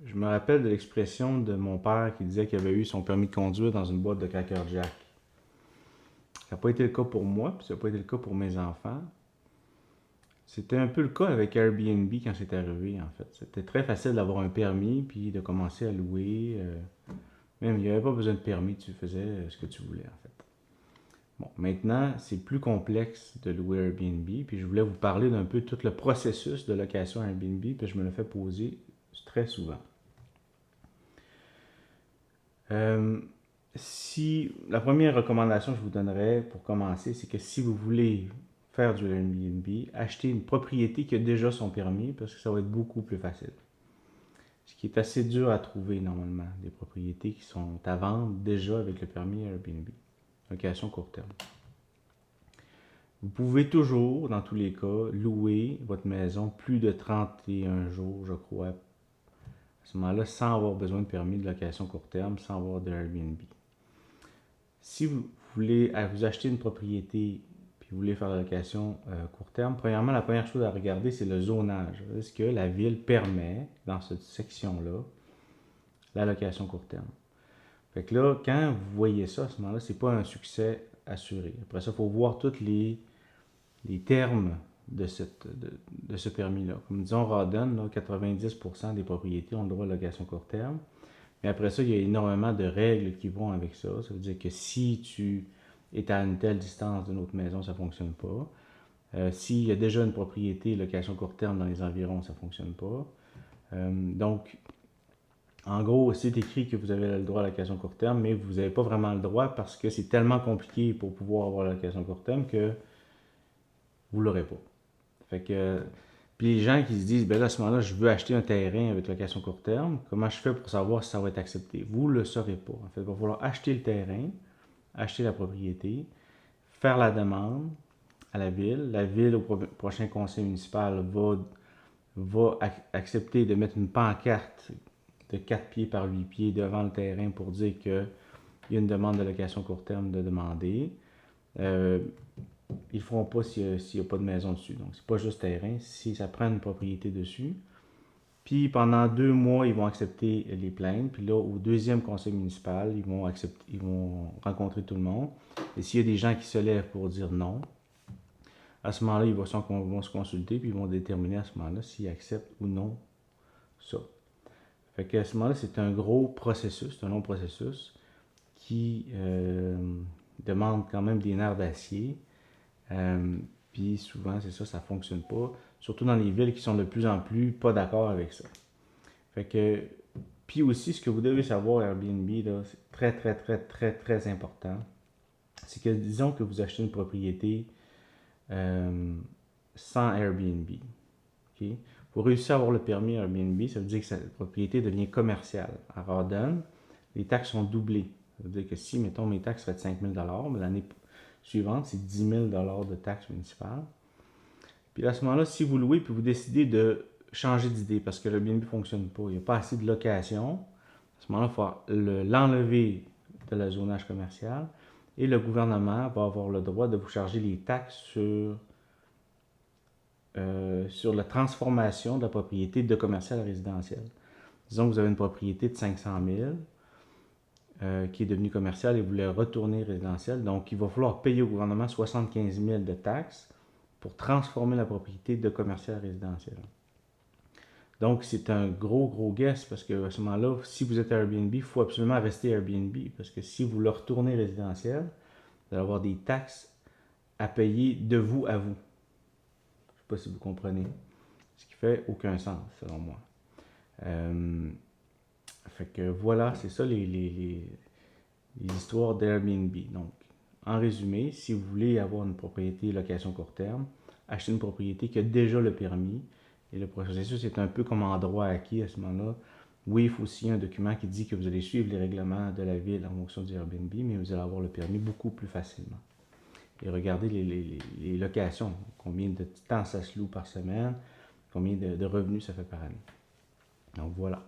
Je me rappelle de l'expression de mon père qui disait qu'il avait eu son permis de conduire dans une boîte de Cracker Jack. Ça n'a pas été le cas pour moi, puis ça n'a pas été le cas pour mes enfants. C'était un peu le cas avec Airbnb quand c'est arrivé, en fait. C'était très facile d'avoir un permis, puis de commencer à louer. Même, il n'y avait pas besoin de permis, tu faisais ce que tu voulais, en fait. Bon, maintenant, c'est plus complexe de louer Airbnb, puis je voulais vous parler d'un peu tout le processus de location Airbnb, puis je me le fais poser très souvent. Euh, Si la première recommandation que je vous donnerais pour commencer, c'est que si vous voulez faire du Airbnb, achetez une propriété qui a déjà son permis parce que ça va être beaucoup plus facile. Ce qui est assez dur à trouver normalement, des propriétés qui sont à vendre déjà avec le permis Airbnb, location court terme. Vous pouvez toujours, dans tous les cas, louer votre maison plus de 31 jours, je crois, à ce moment-là, sans avoir besoin de permis de location court terme, sans avoir de Airbnb. Si vous voulez vous acheter une propriété puis vous voulez faire la location court terme, premièrement, la première chose à regarder, c'est le zonage. Est-ce que la ville permet, dans cette section-là, la location court terme? Fait que là, quand vous voyez ça, à ce moment-là, c'est pas un succès assuré. Après ça, il faut voir tous les termes de ce permis-là. Comme disons Rawdon, là, 90% des propriétés ont le droit à la location court terme. Mais après ça, il y a énormément de règles qui vont avec ça. Ça veut dire que si tu es à une telle distance d'une autre maison, ça ne fonctionne pas. S'il y a déjà une propriété, location court terme dans les environs, ça ne fonctionne pas. Donc, en gros, c'est écrit que vous avez le droit à la location court terme, mais vous n'avez pas vraiment le droit parce que c'est tellement compliqué pour pouvoir avoir la location court terme que vous ne l'aurez pas. Fait que, puis les gens qui se disent, ben là, à ce moment-là, je veux acheter un terrain avec location court terme, comment je fais pour savoir si ça va être accepté? Vous ne le saurez pas. En fait, il va falloir acheter le terrain, acheter la propriété, faire la demande à la ville. La ville, au prochain conseil municipal, va accepter de mettre une pancarte de 4 pieds par 8 pieds devant le terrain pour dire qu'il y a une demande de location court terme de demander. Euh, Ils ne le feront pas s'il n'y a pas de maison dessus. Donc, c'est pas juste terrain, si ça prend une propriété dessus. Puis pendant 2 mois, ils vont accepter les plaintes. Puis là, au deuxième conseil municipal, ils vont rencontrer tout le monde. Et s'il y a des gens qui se lèvent pour dire non, à ce moment-là, ils vont se consulter, puis ils vont déterminer à ce moment-là s'ils acceptent ou non ça. Fait qu'à ce moment-là, c'est un gros processus, c'est un long processus qui demande quand même des nerfs d'acier. Euh, Puis souvent, c'est ça, ça fonctionne pas. Surtout dans les villes qui sont de plus en plus pas d'accord avec ça. Fait que, puis aussi, ce que vous devez savoir, Airbnb, là, c'est très, très, très, très, très important. C'est que, disons que vous achetez une propriété euh, sans Airbnb. OK? Pour réussir à avoir le permis Airbnb, ça veut dire que cette propriété devient commerciale. À Rawdon, les taxes sont doublées. Ça veut dire que si, mettons, mes taxes seraient de 5 000 mais l'année suivante, c'est 10 000 de taxes municipales. Puis à ce moment-là, si vous louez puis vous décidez de changer d'idée parce que le Airbnb ne fonctionne pas, il n'y a pas assez de location, à ce moment-là, il faut l'enlever de la zonage commercial et le gouvernement va avoir le droit de vous charger les taxes sur la transformation de la propriété de commercial à résidentiel. Disons que vous avez une propriété de 500 000 qui est devenue commerciale et vous voulez retourner résidentielle. Donc, il va falloir payer au gouvernement 75 000 de taxes pour transformer la propriété de commercial à résidentiel. Donc, c'est un gros, gros guess parce que à ce moment-là, si vous êtes Airbnb, il faut absolument rester Airbnb parce que si vous le retournez résidentiel, vous allez avoir des taxes à payer de vous à vous. Je ne sais pas si vous comprenez. Ce qui fait aucun sens, selon moi. Euh, Fait que voilà, c'est ça les histoires d'Airbnb. Donc, en résumé, si vous voulez avoir une propriété location court terme, achetez une propriété qui a déjà le permis. Et le processus est un peu comme en droit acquis à ce moment-là. Oui, il faut signer un document qui dit que vous allez suivre les règlements de la ville en fonction du Airbnb, mais vous allez avoir le permis beaucoup plus facilement. Et regardez les locations. Combien de temps ça se loue par semaine, combien de revenus ça fait par année. Donc voilà.